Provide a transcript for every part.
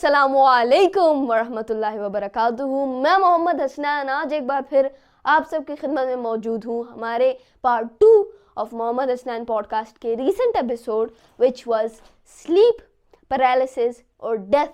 अस्सलामुअलैकुम वरहमतुल्लाहि वबरकातुहू। मैं मोहम्मद हसनैन आज एक बार फिर आप सबकी खिदमत में मौजूद हूँ हमारे part 2 of Mohammad Hasnain podcast के recent episode which was sleep paralysis और डेथ।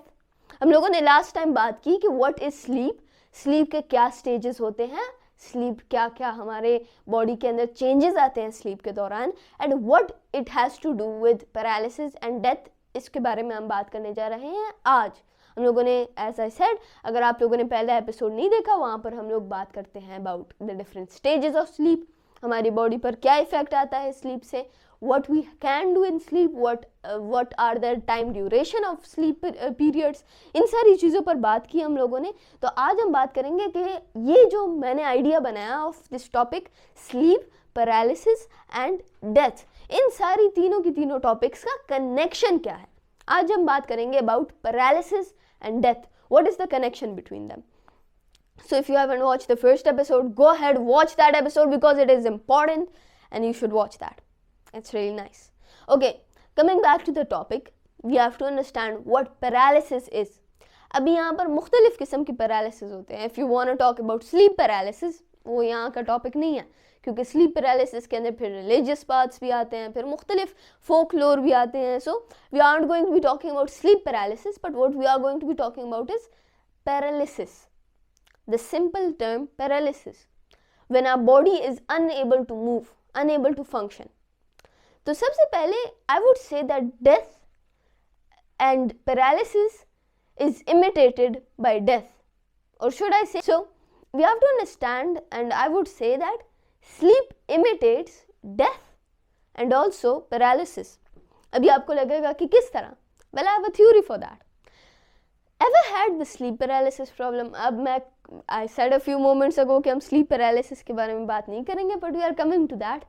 हम लोगों ने लास्ट टाइम बात की कि व्हाट इज़ स्लीप, स्लीप के क्या स्टेजेस होते हैं, स्लीप क्या क्या हमारे बॉडी के अंदर चेंजेस आते हैं स्लीप के दौरान, and what it has to do with paralysis and death. इसके बारे में हम बात करने जा रहे हैं आज। हम लोगों ने एज आई सेड, अगर आप लोगों ने पहला एपिसोड नहीं देखा, वहाँ पर हम लोग बात करते हैं about the different stages of sleep, हमारी बॉडी पर क्या इफेक्ट आता है स्लीप से, what we can do in sleep, what are the time duration of sleep periods, इन सारी चीज़ों पर बात की हम लोगों ने। तो आज हम बात करेंगे कि ये जो मैंने आइडिया बनाया of this topic sleep paralysis and death, इन सारी तीनों की तीनों टॉपिक्स का कनेक्शन क्या है। आज हम बात करेंगे about paralysis and death, what is the connection between them. So if you haven't watched the first episode, go ahead, watch that episode because it is important and you should watch that. It's really nice. Okay, coming back to the topic, we have to understand what paralysis is. अभी यहाँ पर मुख्तलिफ किस्म की paralysis होते हैं. If you want to talk about sleep paralysis, वो यहाँ का टॉपिक नहीं है, क्योंकि स्लीप पैरालिसिस के अंदर फिर रिलीजियस पार्ट्स भी आते हैं, फिर मुख्तलिफ फोकलोर भी आते हैं. So we are going to be talking about sleep paralysis, but what we are going to be talking about is paralysis. The simple term paralysis, when our body is unable to move, unable to function. तो सबसे पहले I would say that death and paralysis is imitated by death, or should I say so? We have to understand, and I would say that sleep imitates death and also paralysis. अभी आपको लगेगा कि किस तरह? Well, I have a theory for that. Ever had the sleep paralysis problem? अब I said a few moments ago कि हम sleep paralysis के बारे में बात नहीं करेंगे, but we are coming to that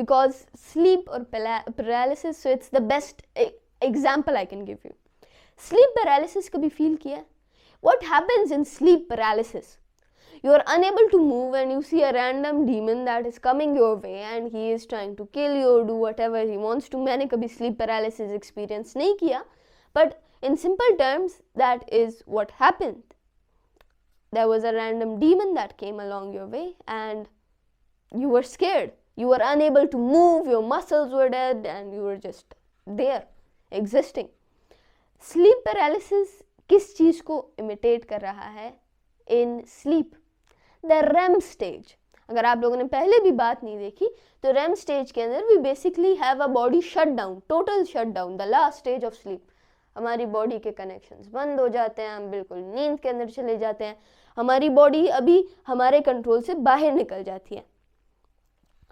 because sleep or paralysis, so it's the best example I can give you. Sleep paralysis कभी feel किया? What happens in sleep paralysis? You are unable to move and you see a random demon that is coming your way and he is trying to kill you or do whatever he wants to. मैंने कभी sleep paralysis experience नहीं किया, but in simple terms, that is what happened. There was a random demon that came along your way and you were scared. You were unable to move, your muscles were dead and you were just there, existing. Sleep paralysis किस चीज़ को imitate कर रहा है in sleep? The REM stage. अगर आप लोगों ने पहले भी बात नहीं देखी, तो REM stage के अंदर we basically have a body shutdown, total shutdown, the last stage of sleep. हमारी बॉडी के कनेक्शंस बंद हो जाते हैं, हम बिल्कुल नींद के अंदर चले जाते हैं, हमारी बॉडी अभी हमारे कंट्रोल से बाहर निकल जाती है.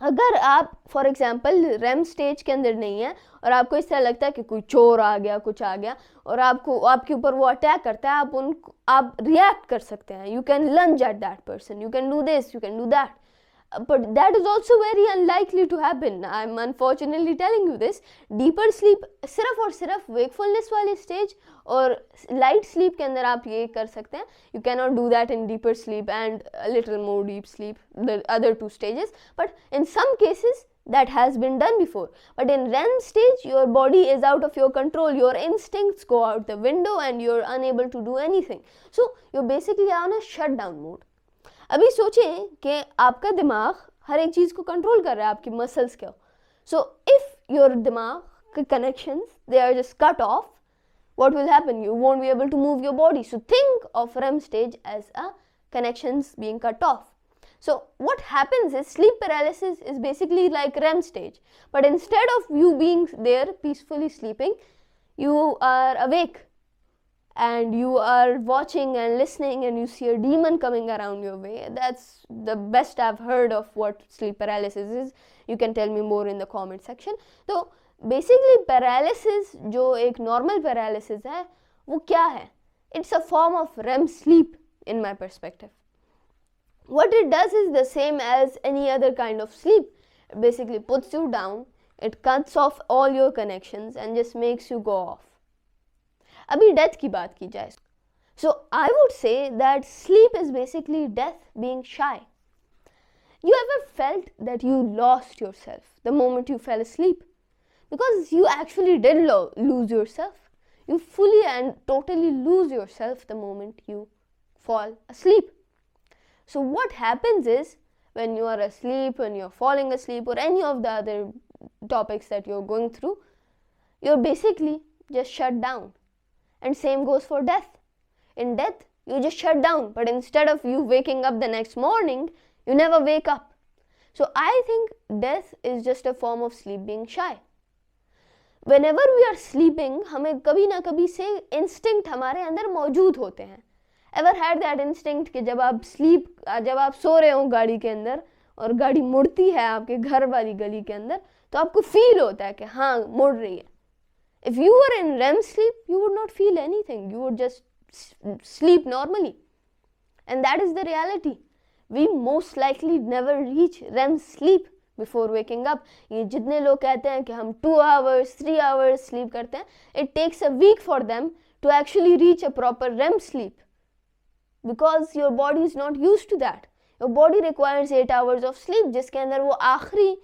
अगर आप फॉर एग्जांपल रेम स्टेज के अंदर नहीं है और आपको इस तरह लगता है कि कोई चोर आ गया, कुछ आ गया और आपके ऊपर वो अटैक करता है, आप रिएक्ट कर सकते हैं. You can lunge at that person, you can do this, you can do that. But that is also very unlikely to happen. I'm unfortunately telling you this. Deeper sleep सिर्फ और सिर्फ wakefulness वाले stage और light sleep के अंदर आप ये कर सकते हैं. You cannot do that in deeper sleep and a little more deep sleep, the other two stages. But in some cases that has been done before. But in REM stage, your body is out of your control. Your instincts go out the window and you're unable to do anything. So you're basically on a shutdown mode. अभी सोचें कि आपका दिमाग हर एक चीज़ को control कर रहा है, आपकी मसल्स को. सो इफ़ योर दिमाग के connections they are just cut off, what will happen? You won't be able to move your body. So think of REM stage as a connections being cut off. So what happens is sleep paralysis is basically like REM stage, but instead of you being there peacefully sleeping, you are awake and you are watching and listening and you see a demon coming around your way. That's the best I've heard of what sleep paralysis is. You can tell me more in the comment section. So basically paralysis जो एक normal paralysis है, वो क्या है? It's a form of REM sleep in my perspective. What it does is the same as any other kind of sleep. It basically puts you down, it cuts off all your connections and just makes you go off. अभी death की बात की जाए, so I would say that sleep is basically death being shy. You ever felt that you lost yourself the moment you fell asleep? Because you actually did lose yourself. You fully and totally lose yourself the moment you fall asleep. So what happens is, when you are asleep, when you're falling asleep, or any of the other topics that you're going through, you're basically just shut down. And same goes for death. In death, you just shut down, but instead of you waking up the next morning, you never wake up. So I think death is just a form of sleep being shy. Whenever we are sleeping, हमें कभी ना कभी से instinct हमारे अंदर मौजूद होते हैं. Ever had that instinct कि जब आप सो रहे हो गाड़ी के अंदर और गाड़ी मुड़ती है आपके घर वाली गली के अंदर, तो आपको फील होता है कि हाँ मुड़ रही है. If you were in REM sleep, you would not feel anything. You would just sleep normally. And that is the reality. We most likely never reach REM sleep before waking up. ये जितने लोग कहते हैं कि हम 2 hours, 3 hours sleep करते हैं, it takes a week for them to actually reach a proper REM sleep. Because your body is not used to that. Your body requires 8 hours of sleep, जिसके अंदर वो आखिरी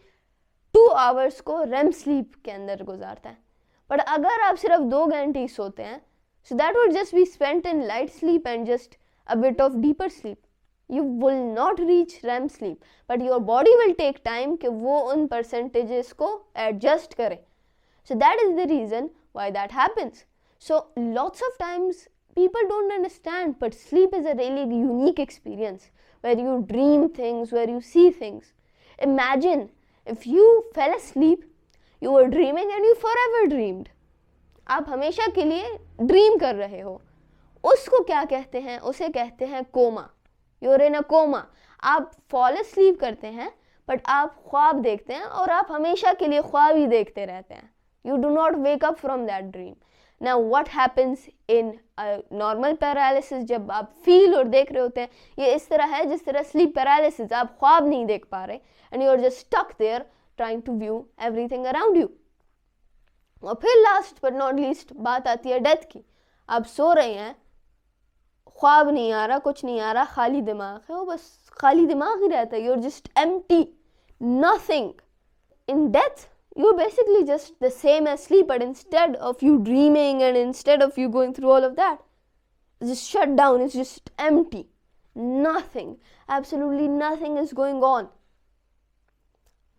2 hours को REM sleep के अंदर गुजारता है. But अगर आप सिर्फ 2 घंटे ही सोते हैं, so that would just be spent in light sleep and just a bit of deeper sleep. You will not reach REM sleep, but your body will take time कि वो उन percentages को adjust करे. So that is the reason why that happens. So lots of times people don't understand, but sleep is a really unique experience where you dream things, where you see things. Imagine if you fell asleep, you were dreaming and you forever dreamed. आप हमेशा के लिए dream कर रहे हो. उसको क्या कहते हैं? उसे कहते हैं coma. You're in a coma. आप fall asleep करते हैं, but आप ख्वाब देखते हैं और आप हमेशा के लिए ख्वाब ही देखते रहते हैं. You do not wake up from that dream. Now what happens in a normal paralysis, जब आप feel और देख रहे होते हैं, ये इस तरह है जिस तरह sleep paralysis, आप ख्वाब नहीं देख पा रहे and you're just stuck there trying to view everything around you. और फिर last but not least बात आती है डेथ की. आप सो रहे हैं, ख्वाब नहीं आ रहा, कुछ नहीं आ रहा, खाली दिमाग है, वो बस खाली दिमाग ही रहता है. You're just empty, nothing. In death, you're basically just the same as sleep, but instead of you dreaming and instead of you going through all of that, it's just shut down, it's just empty. Nothing, absolutely nothing is going on.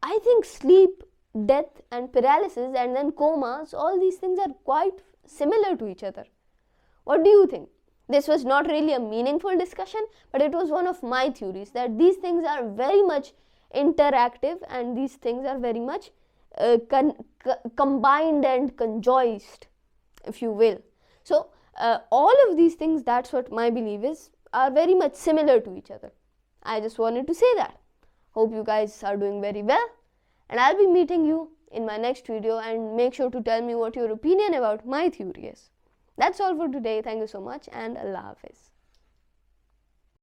I think sleep, death and paralysis and then comas, all these things are quite similar to each other. What do you think? This was not really a meaningful discussion, but it was one of my theories that these things are very much interactive and these things are very much combined and conjoined, if you will. So all of these things, that's what my belief is, are very much similar to each other. I just wanted to say that. Hope you guys are doing very well, and I'll be meeting you in my next video, and make sure to tell me what your opinion about my theory is. That's all for today. Thank you so much and Allah Hafiz.